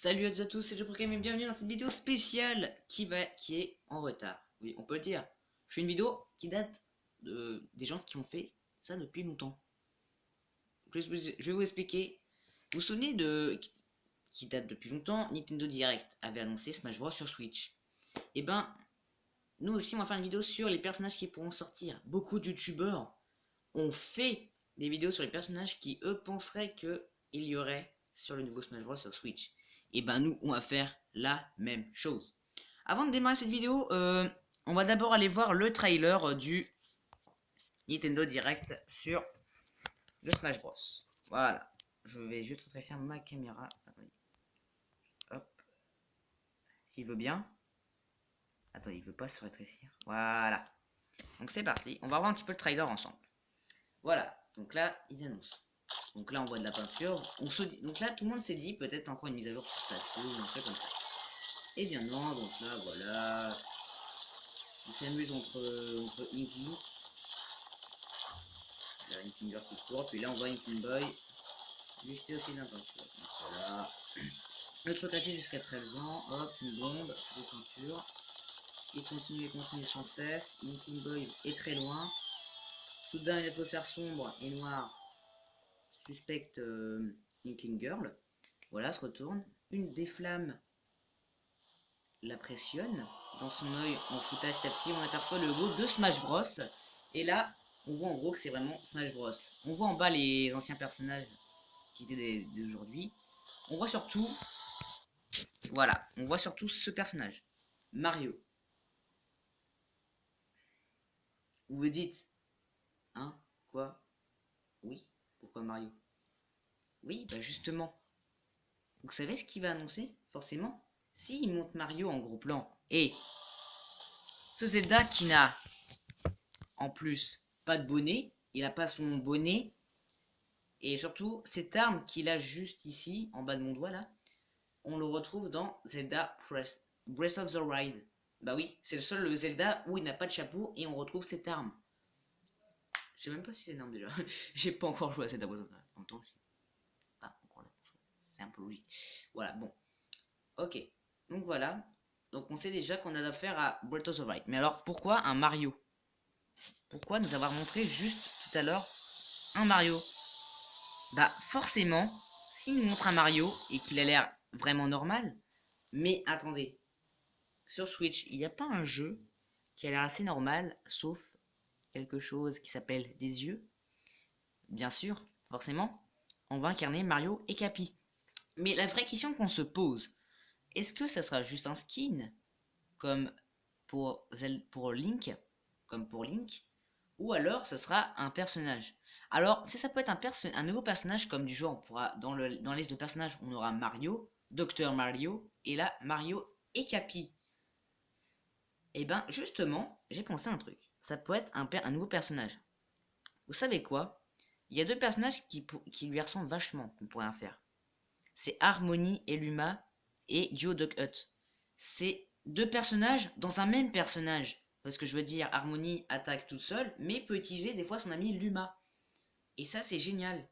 Salut à tous, c'est JoProCam et bienvenue dans cette vidéo spéciale qui est en retard. Oui, on peut le dire. Je fais une vidéo qui date des gens qui ont fait ça depuis longtemps. Je vais vous expliquer. Vous vous souvenez de qui date depuis longtemps, Nintendo Direct avait annoncé Smash Bros sur Switch. Et ben, nous aussi on va faire une vidéo sur les personnages qui pourront sortir. Beaucoup de youtubeurs ont fait des vidéos sur les personnages qui eux penseraient que il y aurait sur le nouveau Smash Bros sur Switch. Et ben nous on va faire la même chose. Avant de démarrer cette vidéo, on va d'abord aller voir le trailer du Nintendo Direct sur le Smash Bros. Voilà, je vais juste rétrécir ma caméra. Attendez. Hop, s'il veut bien. Attendez, il veut pas se rétrécir. Voilà. Donc c'est parti, on va voir un petit peu le trailer ensemble. Voilà, donc là ils annoncent. Donc là on voit de la peinture. Donc là tout le monde s'est dit peut-être encore une mise à jour pour passer ou un truc comme ça. Et bien non, donc là voilà. Ils s'amusent entre Inky. Là une finger qui court, puis là on voit Inky Boy. Jeter aussi d'un peinture. Donc voilà. Le truc actif jusqu'à 13 ans, hop, une bombe, de peinture. Il continue sans cesse. Inky Boy est très loin. Soudain il peut faire sombre et noir. Suspecte Inkling Girl. Voilà, se retourne. Une des flammes la pressionne. Dans son œil, en foutage petit à petit, on aperçoit le logo de Smash Bros. Et là, on voit en gros que c'est vraiment Smash Bros. On voit en bas les anciens personnages qui étaient d'aujourd'hui. On voit surtout, voilà, on voit surtout ce personnage, Mario. Vous vous dites, hein, quoi? Oui, pourquoi Mario? Oui, bah justement. Vous savez ce qu'il va annoncer, forcément? S'il monte Mario en gros plan, et ce Zelda qui n'a en plus pas de bonnet, il n'a pas son bonnet, et surtout cette arme qu'il a juste ici, en bas de mon doigt là, on le retrouve dans Zelda Breath of the Wild. Bah oui, c'est le seul Zelda où il n'a pas de chapeau et on retrouve cette arme. Je sais même pas si c'est une arme déjà. J'ai pas encore joué à Zelda Breath of the Wild. En même temps, pas encore là. C'est un peu logique. Voilà, bon. Ok. Donc voilà. Donc on sait déjà qu'on a affaire à Breath of the Wild. Mais alors pourquoi un Mario? Pourquoi nous avoir montré juste tout à l'heure un Mario? Bah forcément, s'il nous montre un Mario et qu'il a l'air vraiment normal, mais attendez, sur Switch, il n'y a pas un jeu qui a l'air assez normal, sauf quelque chose qui s'appelle des yeux. Bien sûr, forcément, on va incarner Mario et Cappy. Mais la vraie question qu'on se pose, est-ce que ça sera juste un skin, comme pour Link, ou alors ça sera un personnage? Alors, si ça peut être un nouveau personnage, comme du genre, on pourra, dans la liste de personnages, on aura Mario, Docteur Mario, et là, Mario et Cappy. Et ben, justement, j'ai pensé à un truc. Ça peut être un nouveau personnage. Vous savez quoi? Il y a deux personnages qui lui ressemblent vachement, qu'on pourrait en faire. C'est Harmony et Luma et Geoduck Hut. C'est deux personnages dans un même personnage. Parce que je veux dire, Harmony attaque toute seule, mais peut utiliser des fois son ami Luma. Et ça, c'est génial.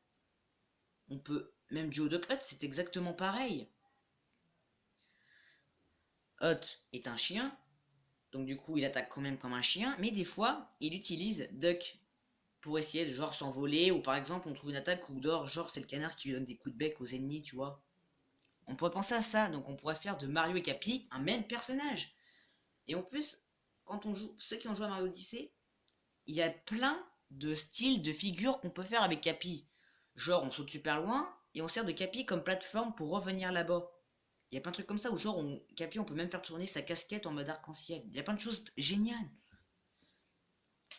On peut. Même Geoduck Hut, c'est exactement pareil. Hut est un chien, donc du coup, il attaque quand même comme un chien, mais des fois, il utilise Duck pour essayer de genre s'envoler, ou par exemple, on trouve une attaque où dehors, genre c'est le canard qui lui donne des coups de bec aux ennemis, tu vois. On pourrait penser à ça, donc on pourrait faire de Mario et Cappy un même personnage. Et en plus, quand on joue, ceux qui ont joué à Mario Odyssey, il y a plein de styles de figures qu'on peut faire avec Cappy. Genre, on saute super loin et on sert de Cappy comme plateforme pour revenir là-bas. Il y a plein de trucs comme ça où genre, Cappy, on peut même faire tourner sa casquette en mode arc-en-ciel. Il y a plein de choses géniales.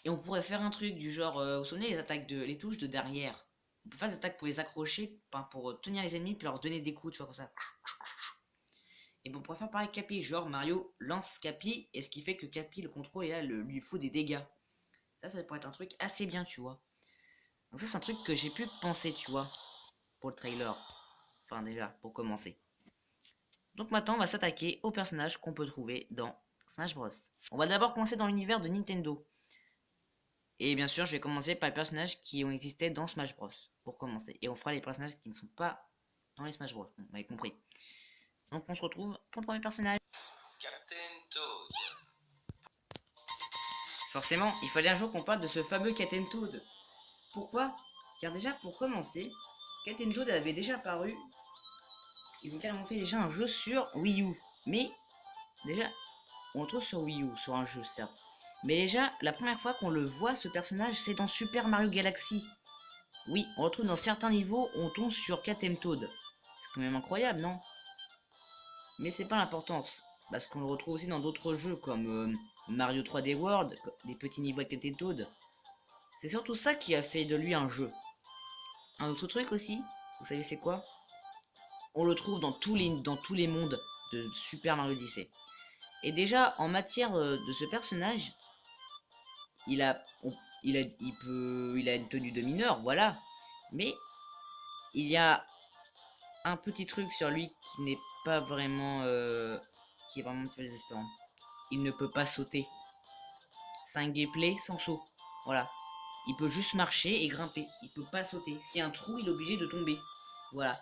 Et on pourrait faire un truc du genre, vous vous souvenez les touches de derrière? On peut faire des attaques pour les accrocher, pour tenir les ennemis, puis leur donner des coups, tu vois, comme ça. Et bon, on pourrait faire pareil que Cappy, genre Mario lance Cappy, et ce qui fait que Cappy le contrôle et là lui faut des dégâts. Ça pourrait être un truc assez bien, tu vois. Donc ça c'est un truc que j'ai pu penser, tu vois, pour le trailer. Enfin déjà, pour commencer. Donc maintenant on va s'attaquer aux personnages qu'on peut trouver dans Smash Bros. On va d'abord commencer dans l'univers de Nintendo. Et bien sûr je vais commencer par les personnages qui ont existé dans Smash Bros. Pour commencer. Et on fera les personnages qui ne sont pas dans les Smash Bros. Bon, vous m'avez compris. Donc on se retrouve pour le premier personnage. Captain Toad. Forcément, il fallait un jour qu'on parle de ce fameux Captain Toad. Pourquoi? Car déjà, pour commencer, Captain Toad avait déjà apparu. Ils ont carrément fait déjà un jeu sur Wii U. Mais, déjà, on le trouve sur Wii U, sur un jeu certes. Mais déjà, la première fois qu'on le voit, ce personnage, c'est dans Super Mario Galaxy. Oui, on retrouve dans certains niveaux, on tombe sur Captain Toad. C'est quand même incroyable, non? Mais c'est pas l'importance. Parce qu'on le retrouve aussi dans d'autres jeux comme Mario 3D World, des petits niveaux avec Captain Toad. C'est surtout ça qui a fait de lui un jeu. Un autre truc aussi, vous savez c'est quoi? On le trouve dans tous les mondes de Super Mario Odyssey. Et déjà, en matière de ce personnage, il a, il a une tenue de mineur, voilà. Mais il y a un petit truc sur lui qui n'est pas vraiment, qui est vraiment très désespérant. Il ne peut pas sauter. C'est un gameplay sans saut. Voilà. Il peut juste marcher et grimper. Il peut pas sauter. S'il y a un trou, il est obligé de tomber. Voilà.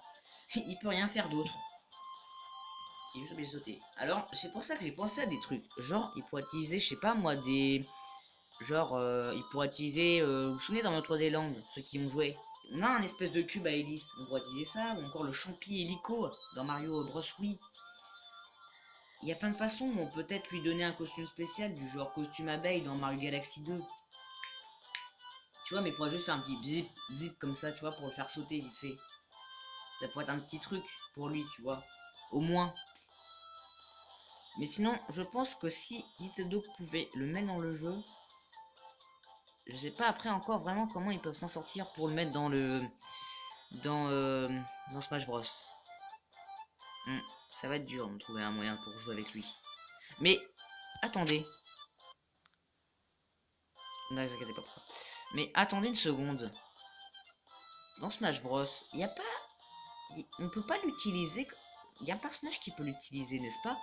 Il peut rien faire d'autre. Il est juste obligé de sauter. Alors, c'est pour ça que j'ai pensé à des trucs. Genre, il pourrait utiliser, je sais pas moi, des... Genre, il pourrait utiliser... vous vous souvenez dans notre 3D Land, ceux qui ont joué? On a un espèce de cube à hélice. On pourrait utiliser ça. Ou encore le champi hélico dans Mario Bros. Wii. Il y a plein de façons où on peut peut-être lui donner un costume spécial du genre costume abeille dans Mario Galaxy 2. Tu vois, mais il pourrait juste faire un petit zip, zip comme ça, tu vois, pour le faire sauter vite fait. Ça pourrait être un petit truc pour lui, tu vois. Au moins. Mais sinon, je pense que si Nintendo pouvait le mettre dans le jeu, je sais pas après encore vraiment comment ils peuvent s'en sortir pour le mettre dans le... Dans Smash Bros. Ça va être dur de trouver un moyen pour jouer avec lui. Mais, attendez. Non, vous inquiétez pas. Mais attendez une seconde. Dans Smash Bros, il y a pas... On peut pas l'utiliser... Il y a un personnage qui peut l'utiliser, n'est-ce pas?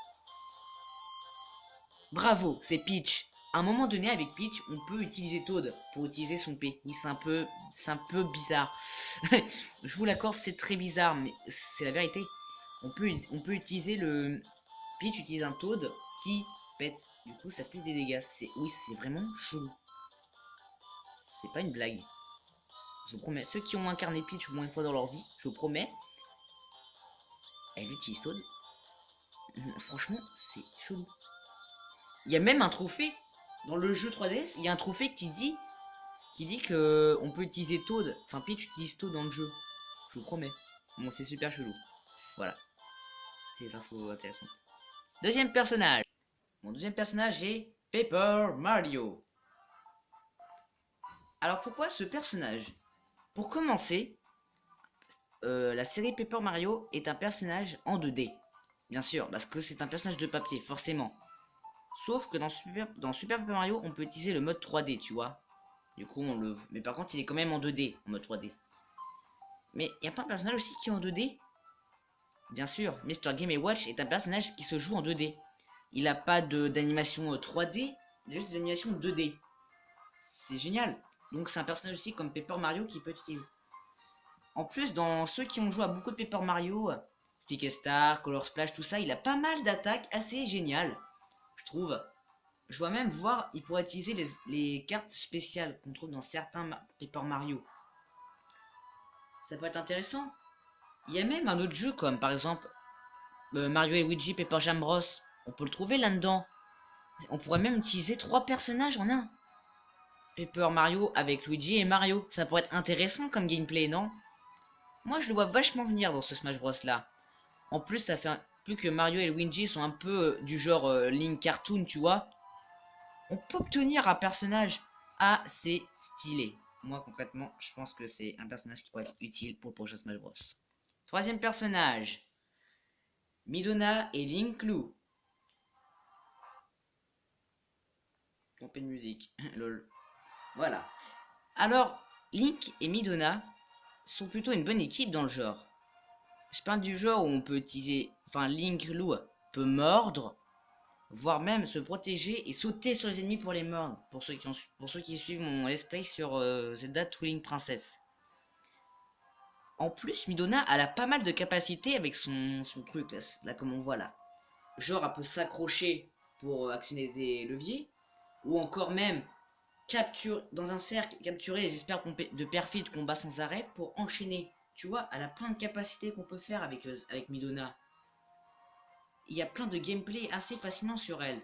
Bravo, c'est Peach. À un moment donné, avec Peach, on peut utiliser Toad pour utiliser son P. Oui, c'est un peu bizarre. Je vous l'accorde, c'est très bizarre, mais c'est la vérité. On peut utiliser le... Peach utilise un Toad qui pète. Du coup, ça fait des dégâts. Oui, c'est vraiment chelou. C'est pas une blague. Je vous promets. Ceux qui ont incarné Peach au moins une fois dans leur vie, je vous promets, elle utilise Toad. Franchement, c'est chelou. Il y a même un trophée dans le jeu 3DS. Il y a un trophée qui dit que on peut utiliser Toad. Enfin, Peach utilise Toad dans le jeu. Je vous promets. Bon, c'est super chelou. Voilà. C'est l'info intéressante. Deuxième personnage. Mon deuxième personnage est Paper Mario. Alors pourquoi ce personnage? Pour commencer, la série Paper Mario est un personnage en 2D. Bien sûr, parce que c'est un personnage de papier, forcément. Sauf que dans Super Paper Mario, on peut utiliser le mode 3D, tu vois. Du coup, mais par contre, il est quand même en 2D, en mode 3D. Mais il n'y a pas un personnage aussi qui est en 2D? Bien sûr, Mr. Game & Watch est un personnage qui se joue en 2D. Il n'a pas d'animation 3D, il a juste des animations 2D. C'est génial. Donc c'est un personnage aussi comme Paper Mario qui peut être utilisé. En plus, dans ceux qui ont joué à beaucoup de Paper Mario, Stick Star, Color Splash, tout ça, il a pas mal d'attaques assez géniales, je trouve. Je vois même voir, il pourrait utiliser les cartes spéciales qu'on trouve dans certains Paper Mario. Ça peut être intéressant. Il y a même un autre jeu comme par exemple Mario et Luigi Paper Jam Bros. On peut le trouver là-dedans. On pourrait même utiliser 3 personnages en un. Paper Mario avec Luigi et Mario. Ça pourrait être intéressant comme gameplay, non? Moi je le vois vachement venir dans ce Smash Bros là. En plus ça fait plus que Mario et Luigi sont un peu du genre Link Cartoon, tu vois. On peut obtenir un personnage assez stylé. Moi concrètement, je pense que c'est un personnage qui pourrait être utile pour le prochain Smash Bros. Troisième personnage, Midona et Link Lou. Trompé de musique, lol. Voilà. Alors, Link et Midona sont plutôt une bonne équipe dans le genre. Je parle du genre où on peut utiliser... Enfin, Link Lou peut mordre, voire même se protéger et sauter sur les ennemis pour les mordre, pour ceux qui suivent mon let's play sur Zelda Twilight Princess. En plus, Midona, elle a pas mal de capacités avec son truc, là, comme on voit là. Genre, elle peut s'accrocher pour actionner des leviers, ou encore même dans un cercle, capturer les espères de perfide de combat sans arrêt pour enchaîner. Tu vois, elle a plein de capacités qu'on peut faire avec Midona. Il y a plein de gameplay assez fascinants sur elle.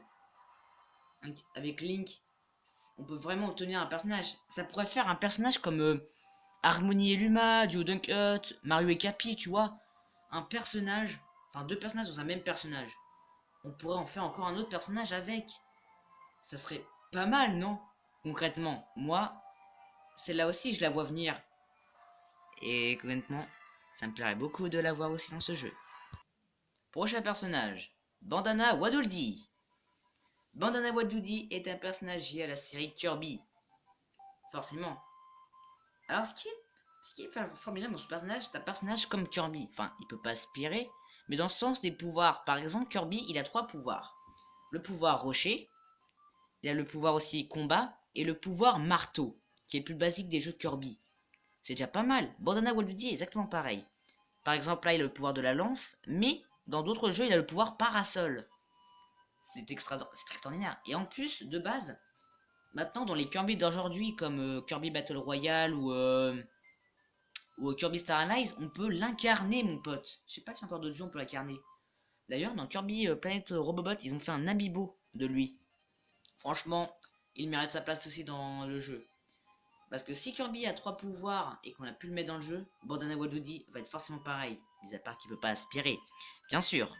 Avec Link, on peut vraiment obtenir un personnage. Ça pourrait faire un personnage comme Harmony et Luma, Duo Dunkut, Mario et Cappy, tu vois. Un personnage, enfin deux personnages dans un même personnage. On pourrait en faire encore un autre personnage avec. Ça serait pas mal, non? Concrètement, moi, celle-là aussi, je la vois venir. Et concrètement, ça me plairait beaucoup de la voir aussi dans ce jeu. Prochain personnage, Bandana Wadoldi. Bandana Wadoldi est un personnage lié à la série Kirby. Forcément. Alors, ce qui est formidable dans ce personnage, c'est un personnage comme Kirby. Enfin, il peut pas aspirer, mais dans le sens des pouvoirs. Par exemple, Kirby, il a 3 pouvoirs. Le pouvoir rocher, il a le pouvoir aussi combat, et le pouvoir marteau, qui est le plus basique des jeux Kirby. C'est déjà pas mal. Bandana Wadoldi est exactement pareil. Par exemple, là, il a le pouvoir de la lance, mais dans d'autres jeux, il a le pouvoir parasol. C'est extraordinaire. Et en plus, de base, maintenant, dans les Kirby d'aujourd'hui, comme Kirby Battle Royale ou Kirby Star Allies, on peut l'incarner, mon pote. Je sais pas si encore d'autres jeux on peut l'incarner. D'ailleurs, dans Kirby Planet Robobot, ils ont fait un amiibo de lui. Franchement, il mérite sa place aussi dans le jeu. Parce que si Kirby a 3 pouvoirs et qu'on a pu le mettre dans le jeu, Bandana Wadoldi va être forcément pareil. Mis à part qu'il peut pas aspirer. Bien sûr.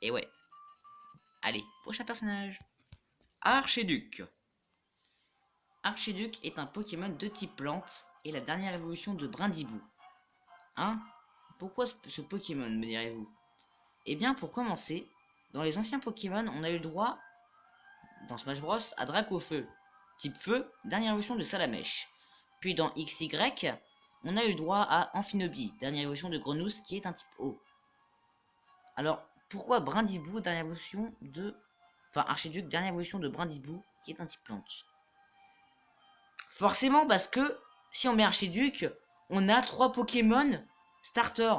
Et ouais. Allez, prochain personnage. Archiduc. Archiduc est un Pokémon de type plante et la dernière évolution de Brindibou. Hein? Pourquoi ce Pokémon, me direz-vous? Eh bien, pour commencer, dans les anciens Pokémon, on a eu le droit, dans Smash Bros, à Dracofeu, type feu, dernière évolution de Salamèche. Puis dans XY, on a eu le droit à Amphinobie, dernière évolution de Grenousse, qui est un type eau. Alors, pourquoi Brindibou, dernière évolution de... Enfin, Archiduc, dernière évolution de Brindibou, qui est un type plante? Forcément, parce que si on met Archiduc, on a 3 Pokémon starter.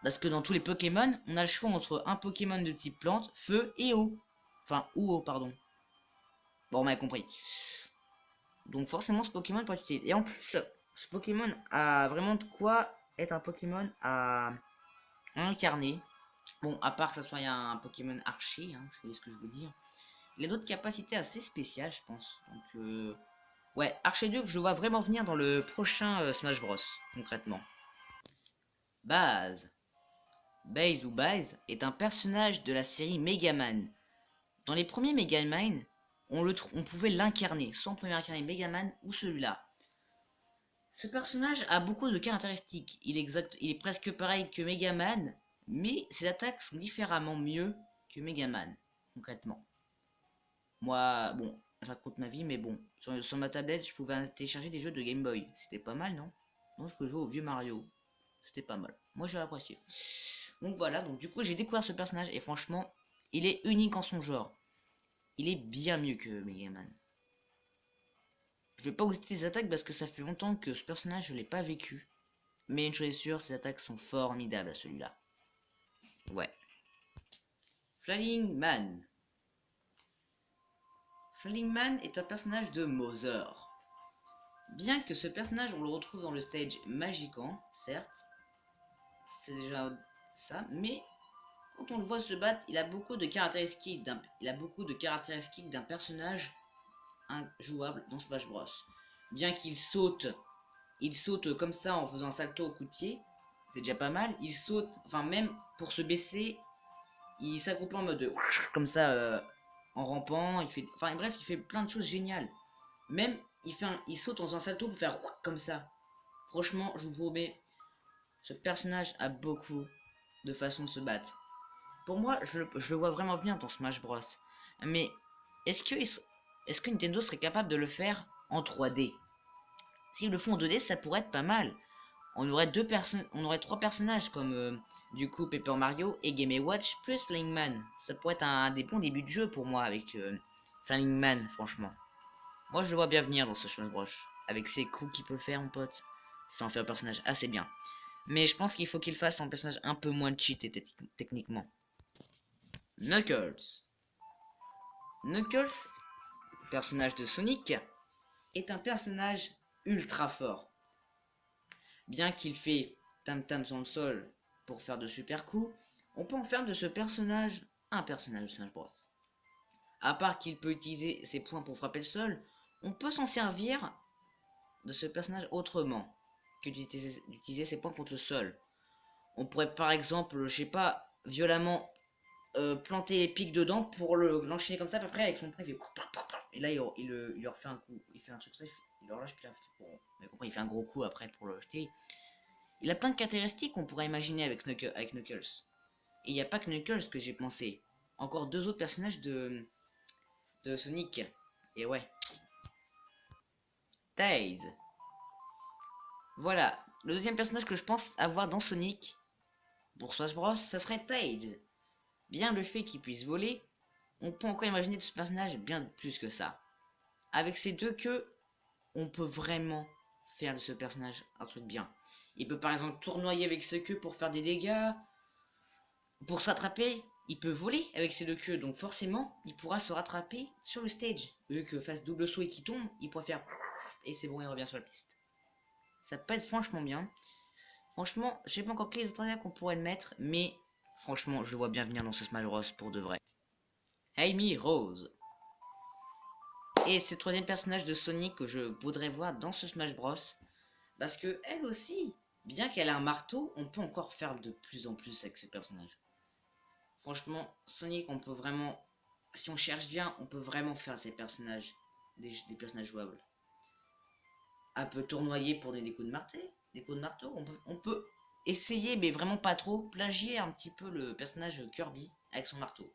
Parce que dans tous les Pokémon, on a le choix entre un Pokémon de type plante, feu et eau. Enfin, ou eau, pardon. Bon, on m'a compris. Donc forcément, ce Pokémon peut être utile. Et en plus, ce Pokémon a vraiment de quoi être un Pokémon à incarner. Bon, à part que ça soit un Pokémon archer, hein, vous savez ce que je veux dire. Il a d'autres capacités assez spéciales, je pense. Donc, ouais, Archiduc, je le vois vraiment venir dans le prochain Smash Bros, concrètement. Base. Baze ou Baze est un personnage de la série Megaman. Dans les premiers Megaman, on pouvait l'incarner, soit on pouvait incarner Megaman ou celui-là. Ce personnage a beaucoup de caractéristiques. Il est presque pareil que Megaman, mais ses attaques sont différemment mieux que Megaman, concrètement. Moi, bon, je raconte ma vie, mais bon, sur ma tablette, je pouvais télécharger des jeux de Game Boy. C'était pas mal, non? Non, je peux jouer au vieux Mario. C'était pas mal. Moi, j'ai apprécié. Donc voilà, donc du coup j'ai découvert ce personnage et franchement, il est unique en son genre. Il est bien mieux que Megaman. Je vais pas vous citer ses attaques parce que ça fait longtemps que ce personnage je l'ai pas vécu. Mais une chose est sûre, ses attaques sont formidables à celui-là. Ouais. Flying Man. Flying Man est un personnage de Mother. Bien que ce personnage on le retrouve dans le stage Magican, certes, c'est déjà ça, mais quand on le voit se battre, il a beaucoup de caractéristiques d'un personnage injouable dans Smash Bros. Bien il saute comme ça en faisant un salto au coup de pied, c'est déjà pas mal. Il saute, enfin même pour se baisser, il s'accroupit en mode comme ça, en rampant. Enfin bref, il fait plein de choses géniales. Même il saute en faisant un salto pour faire comme ça. Franchement, je vous promets, ce personnage a beaucoup de façons de se battre. Pour moi, je le vois vraiment bien dans Smash Bros. Mais est-ce que Nintendo serait capable de le faire en 3D? S'ils le font en 2D, ça pourrait être pas mal. On aurait 3 personnages comme du coup Paper Mario et Game Watch plus Flying Man. Ça pourrait être un des bons débuts de jeu pour moi avec Flying Man, franchement. Moi, je le vois bien venir dans ce Smash Bros. Avec ses coups qu'il peut faire, mon pote. Ça en fait un personnage assez bien. Mais je pense qu'il faut qu'il fasse un personnage un peu moins cheaté techniquement. Knuckles. Knuckles, personnage de Sonic, est un personnage ultra fort. Bien qu'il fait tam-tam sur le sol pour faire de super coups, on peut en faire de ce personnage un personnage de Smash Bros. À part qu'il peut utiliser ses points pour frapper le sol, on peut s'en servir de ce personnage autrement que d'utiliser ses points contre le sol. On pourrait par exemple, je sais pas, violemment planter les pics dedans pour l'enchaîner comme ça, puis après avec son poing il fait... Et là il refait un coup, il fait un truc comme ça, il le relâche, puis là, il fait un gros coup après pour le jeter. Il a plein de caractéristiques qu'on pourrait imaginer avec Knuckles. Et il n'y a pas que Knuckles que j'ai pensé. Encore deux autres personnages de Sonic. Et ouais. Tails. Voilà. Le deuxième personnage que je pense avoir dans Sonic, pour Smash Bros, ça serait Tails. Bien le fait qu'il puisse voler, on peut encore imaginer de ce personnage bien plus que ça. Avec ces deux queues, on peut vraiment faire de ce personnage un truc bien. Il peut par exemple tournoyer avec ses queues pour faire des dégâts. Pour s'attraper, il peut voler avec ses deux queues, donc forcément, il pourra se rattraper sur le stage. Vu que fasse double saut et qu'il tombe, il pourra faire... Et c'est bon, il revient sur la piste. Ça peut être franchement bien. Franchement, je sais pas encore quels autres qu'on pourrait le mettre, mais franchement, je le vois bien venir dans ce Smash Bros pour de vrai. Amy Rose. Et c'est le troisième personnage de Sonic que je voudrais voir dans ce Smash Bros. Parce que elle aussi, bien qu'elle ait un marteau, on peut encore faire de plus en plus avec ce personnage. Franchement, Sonic, on peut vraiment... Si on cherche bien, on peut vraiment faire ces personnages, des personnages jouables. Un peu tournoyer pour des coups de marteau. On peut essayer, mais vraiment pas trop, plagier un petit peu le personnage Kirby avec son marteau.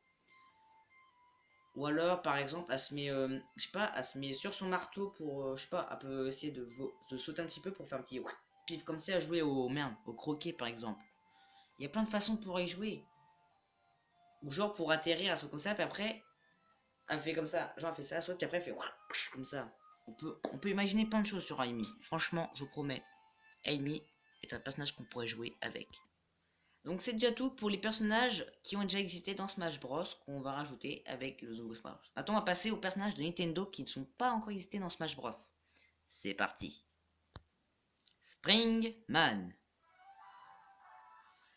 Ou alors, par exemple, elle se met, je sais pas, elle se met sur son marteau pour, je sais pas, elle peut essayer de sauter un petit peu pour faire un petit pif comme ça à jouer au croquet par exemple. Il y a plein de façons pour y jouer. Ou genre pour atterrir, elle saute comme ça, puis après, elle fait comme ça. Genre elle fait ça, elle saute, puis après elle fait comme ça. On peut imaginer plein de choses sur Amy. Franchement, je vous promets, Amy est un personnage qu'on pourrait jouer avec. Donc c'est déjà tout pour les personnages qui ont déjà existé dans Smash Bros qu'on va rajouter avec le nouveau Smash Bros. Maintenant on va passer aux personnages de Nintendo qui ne sont pas encore existés dans Smash Bros. C'est parti. Springman.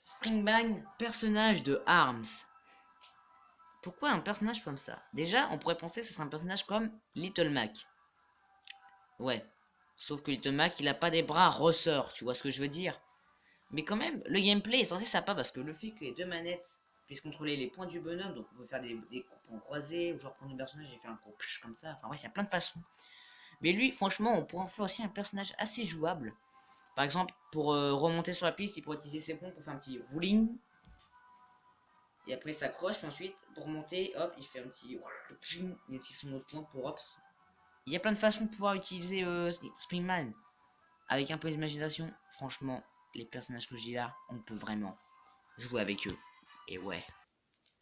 Springman, personnage de ARMS. Pourquoi un personnage comme ça? Déjà, on pourrait penser que ce serait un personnage comme Little Mac. Ouais. Sauf que Little Mac, il a pas des bras ressorts, tu vois ce que je veux dire? Mais quand même, le gameplay est censé sympa parce que le fait que les deux manettes puissent contrôler les points du bonhomme, donc on peut faire des coups en croisé, ou genre prendre un personnage et faire un coup comme ça, enfin bref, il y a plein de façons. Mais lui, franchement, on pourrait en faire aussi un personnage assez jouable. Par exemple, pour remonter sur la piste, il pourrait utiliser ses points pour faire un petit rolling. Et après, il s'accroche, puis ensuite, pour monter, hop, il fait un petit... Il utilise son autre point pour hops. Il y a plein de façons de pouvoir utiliser Springman. Avec un peu d'imagination, franchement, les personnages que je dis là, on peut vraiment jouer avec eux. Et ouais.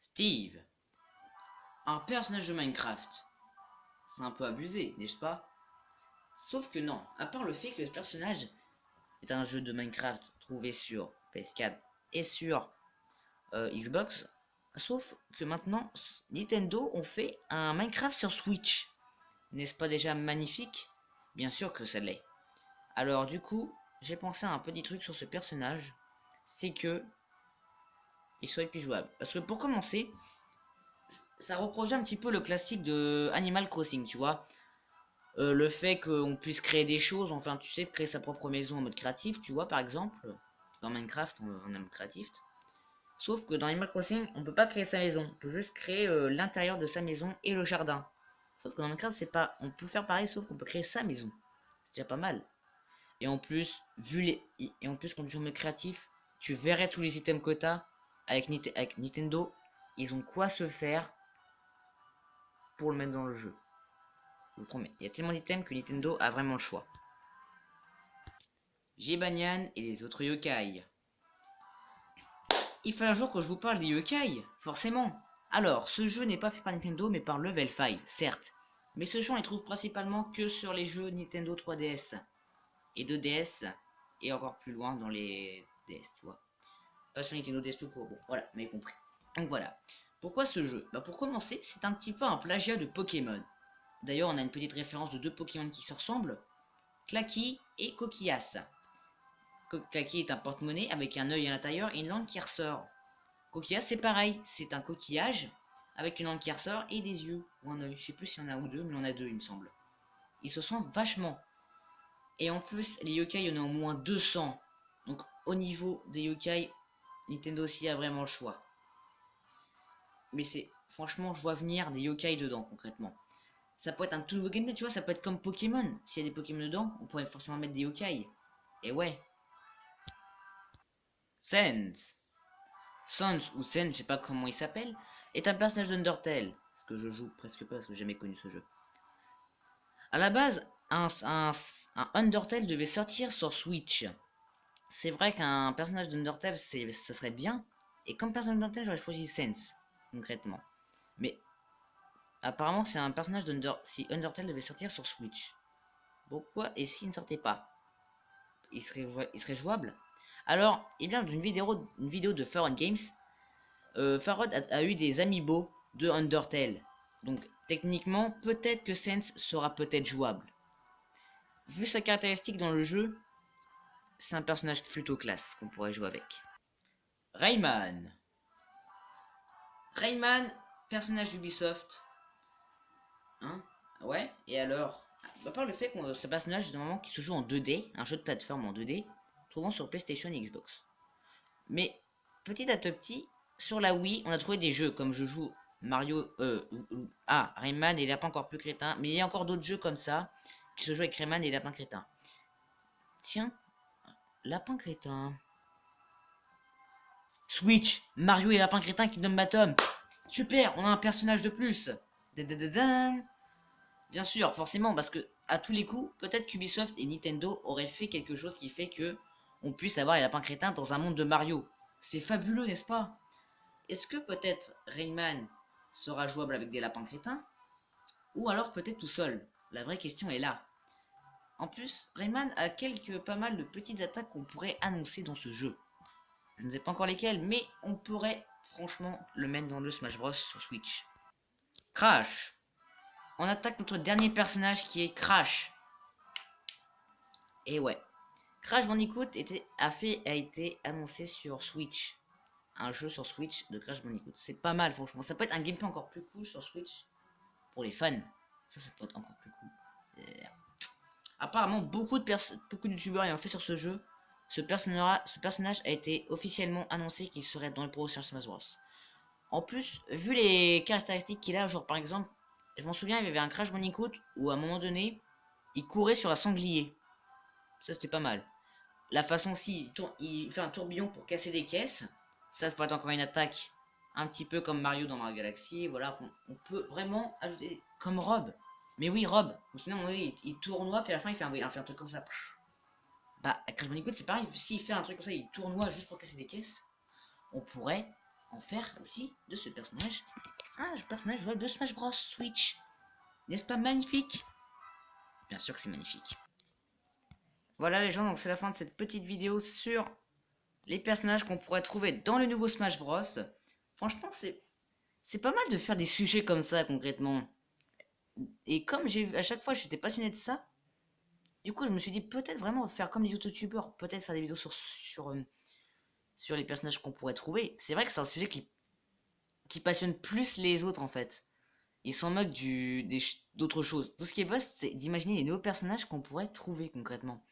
Steve. Un personnage de Minecraft. C'est un peu abusé, n'est-ce pas? Sauf que non, à part le fait que ce personnage est un jeu de Minecraft trouvé sur PS4 et sur Xbox, sauf que maintenant, Nintendo ont fait un Minecraft sur Switch. N'est-ce pas déjà magnifique? Bien sûr que ça l'est. Alors du coup, j'ai pensé à un petit truc sur ce personnage, c'est que il soit plus jouable. Parce que pour commencer, ça reproduit un petit peu le classique de Animal Crossing, tu vois. Le fait qu'on puisse créer des choses, enfin tu sais, créer sa propre maison en mode créatif, tu vois par exemple, dans Minecraft en mode créatif. Sauf que dans Animal Crossing, on peut pas créer sa maison, on peut juste créer l'intérieur de sa maison et le jardin. Sauf que dans Minecraft, c'est pas, on peut faire pareil, sauf qu'on peut créer sa maison. C'est déjà pas mal. Et en plus, quand tu joues en mode créatif, tu verrais tous les items que t'as avec Nintendo. Ils ont quoi se faire pour le mettre dans le jeu. Je vous promets. Il y a tellement d'items que Nintendo a vraiment le choix. Jibanyan et les autres yokai. Il fallait un jour que je vous parle des yokai, forcément. Alors, ce jeu n'est pas fait par Nintendo mais par Level 5, certes. Mais ce jeu on les trouve principalement que sur les jeux Nintendo 3DS et 2DS et encore plus loin dans les DS, tu vois. Pas sur Nintendo DS tout court, bon, voilà, vous m'avez compris. Donc voilà. Pourquoi ce jeu? Bah pour commencer, c'est un petit peu un plagiat de Pokémon. D'ailleurs, on a une petite référence de deux Pokémon qui se ressemblent, Clacky et Coquillas. Clacky est un porte-monnaie avec un œil à l'intérieur et une langue qui ressort. Coquillas, c'est pareil, c'est un coquillage avec une langue qui ressort et des yeux ou un œil. Je sais plus s'il y en a un ou deux, mais il y en a deux, il me semble. Ils se sentent vachement. Et en plus, les yokai, il y en a au moins 200. Donc, au niveau des yokai, Nintendo aussi a vraiment le choix. Mais c'est, franchement, je vois venir des yokai dedans, concrètement. Ça peut être un tout nouveau gameplay, tu vois, ça peut être comme Pokémon. S'il y a des Pokémon dedans, on pourrait forcément mettre des yokai. Et ouais. Sans. Sans ou Sen, je sais pas comment il s'appelle, est un personnage d'Undertale. Ce que je joue presque pas parce que j'ai jamais connu ce jeu. A la base, un Undertale devait sortir sur Switch. C'est vrai qu'un personnage d'Undertale, ça serait bien. Et comme personnage d'Undertale, j'aurais choisi Sense, concrètement. Mais apparemment, c'est un personnage si Undertale devait sortir sur Switch. Pourquoi et s'il ne sortait pas? Il serait jouable. Alors, eh bien, dans une vidéo de Farron Games, Farron a eu des amiibo de Undertale. Donc, techniquement, peut-être que Sense sera peut-être jouable. Vu sa caractéristique dans le jeu, c'est un personnage plutôt classe qu'on pourrait jouer avec. Rayman. Rayman, personnage d'Ubisoft. Hein? Ouais, et alors? À part le fait que ce personnage, normalement, qui se joue en 2D, un jeu de plateforme en 2D, trouvant sur PlayStation et Xbox. Mais, petit à petit, sur la Wii, on a trouvé des jeux comme je joue Mario, Rayman et Lapin encore plus crétin, mais il y a encore d'autres jeux comme ça, qui se jouent avec Rayman et Lapin crétin. Tiens, Lapin crétin. Switch, Mario et Lapin crétin qui nomment Tom. Super, on a un personnage de plus. Bien sûr, forcément, parce que à tous les coups, peut-être qu'Ubisoft et Nintendo auraient fait quelque chose qui fait que on puisse avoir les lapins crétins dans un monde de Mario. C'est fabuleux, n'est-ce pas? Est-ce que peut-être Rayman sera jouable avec des lapins crétins? Ou alors peut-être tout seul? La vraie question est là. En plus, Rayman a pas mal de petites attaques qu'on pourrait annoncer dans ce jeu. Je ne sais pas encore lesquelles, mais on pourrait franchement le mettre dans le Smash Bros sur Switch. Crash. On attaque notre dernier personnage qui est Crash. Et ouais. Crash Bandicoot a été annoncé sur Switch. Un jeu sur Switch de Crash Bandicoot. C'est pas mal, franchement. Ça peut être un gameplay encore plus cool sur Switch. Pour les fans. Ça peut être encore plus cool. Apparemment, beaucoup de youtubeurs ayant fait sur ce jeu. Ce personnage a été officiellement annoncé qu'il serait dans le prochain Smash Bros. En plus, vu les caractéristiques qu'il a, genre par exemple, je m'en souviens, il y avait un Crash Bandicoot où à un moment donné, il courait sur un sanglier. Ça c'était pas mal. La façon si il fait un tourbillon pour casser des caisses, ça peut être encore une attaque un petit peu comme Mario dans Mario Galaxy. Voilà, on peut vraiment ajouter comme Rob. Mais oui, Rob, vous vous souvenez, il tournoie puis à la fin il fait un truc comme ça. Bah, Crash Bandicoot c'est pareil, s'il fait un truc comme ça, il tournoie juste pour casser des caisses, on pourrait en faire aussi de ce personnage un personnage jouable de Smash Bros Switch. N'est-ce pas magnifique? Bien sûr que c'est magnifique. Voilà les gens, donc c'est la fin de cette petite vidéo sur les personnages qu'on pourrait trouver dans le nouveau Smash Bros. Franchement, c'est pas mal de faire des sujets comme ça concrètement. Et comme à chaque fois j'étais passionné de ça, du coup je me suis dit peut-être vraiment faire comme les youtubeurs, peut-être faire des vidéos sur les personnages qu'on pourrait trouver. C'est vrai que c'est un sujet qui passionne plus les autres en fait. Ils s'en moquent d'autres choses. Tout ce qui est vaste, c'est d'imaginer les nouveaux personnages qu'on pourrait trouver concrètement.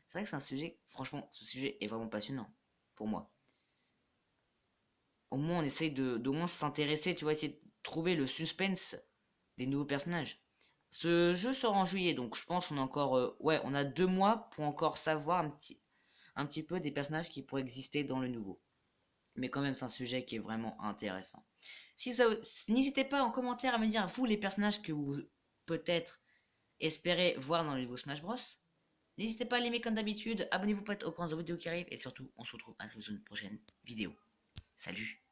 C'est vrai que c'est un sujet, franchement, ce sujet est vraiment passionnant pour moi. Au moins, on essaye d'au moins s'intéresser, tu vois, essayer de trouver le suspense des nouveaux personnages. Ce jeu sort en juillet, donc je pense qu'on a encore, on a 2 mois pour encore savoir un petit peu des personnages qui pourraient exister dans le nouveau. Mais quand même, c'est un sujet qui est vraiment intéressant. N'hésitez pas en commentaire à me dire, vous, les personnages que vous, peut-être, espérez voir dans le nouveau Smash Bros. N'hésitez pas à l'aimer comme d'habitude, abonnez-vous pour être au courant des vidéos qui arrivent, et surtout, on se retrouve à une prochaine vidéo. Salut!